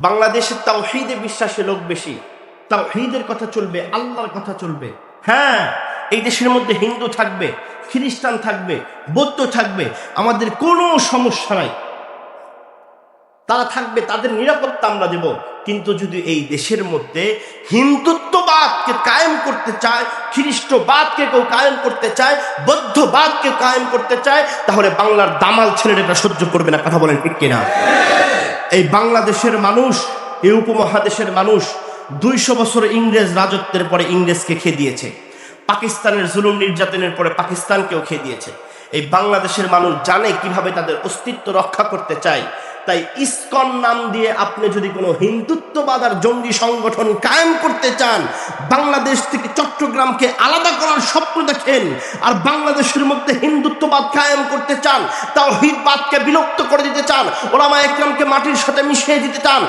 বাংলাদেশে তাওহীদে বিশ্বাসী লোক বেশি, তাওহীদের কথা চলবে, আল্লাহর কথা চলবে। হ্যাঁ, এই দেশের মধ্যে হিন্দু থাকবে, খ্রিস্টান থাকবে, বৌদ্ধ থাকবে, আমাদের কোনো সমস্যা নাই, তারা থাকবে, তাদের নিরাপত্তা আমরা দেব। কিন্তু যদি এই দেশের মধ্যে হিন্দুত্ববাদকে কায়েম করতে চায়, খ্রিস্টবাদকে কেউ কায়েম করতে চায়, বৌদ্ধবাদকে কায়েম করতে চায়, তাহলে বাংলার দামাল ছেলেরা এটা সহ্য করবে না। কথা বলেন ঠিক কিনা? এই বাংলাদেশের মানুষ, এই উপমহাদেশের মানুষ 200 বছর ইংরেজ রাজত্বের পরে ইংরেজকে খেয়ে দিয়েছে, পাকিস্তানের জুলুম নির্যাতনের পরে পাকিস্তানকেও খেয়ে দিয়েছে। এই বাংলাদেশের মানুষ জানে কিভাবে তাদের অস্তিত্ব রক্ষা করতে চায়। তাই ইসকন নাম দিয়ে আপনি যদি কোনো হিন্দুত্ববাদ আর জঙ্গি সংগঠন কায়েম করতে চান, বাংলাদেশ থেকে চট্টগ্রামকে আলাদা করার স্বপ্ন দেখেন, আর বাংলাদেশের মধ্যে হিন্দুত্ববাদ কায়েম করতে চান, তাওহীদবাদকে বিলুপ্ত করে দিতে চান, উলামায়ে কেরামকে মাটির সাথে মিশিয়ে দিতে চান,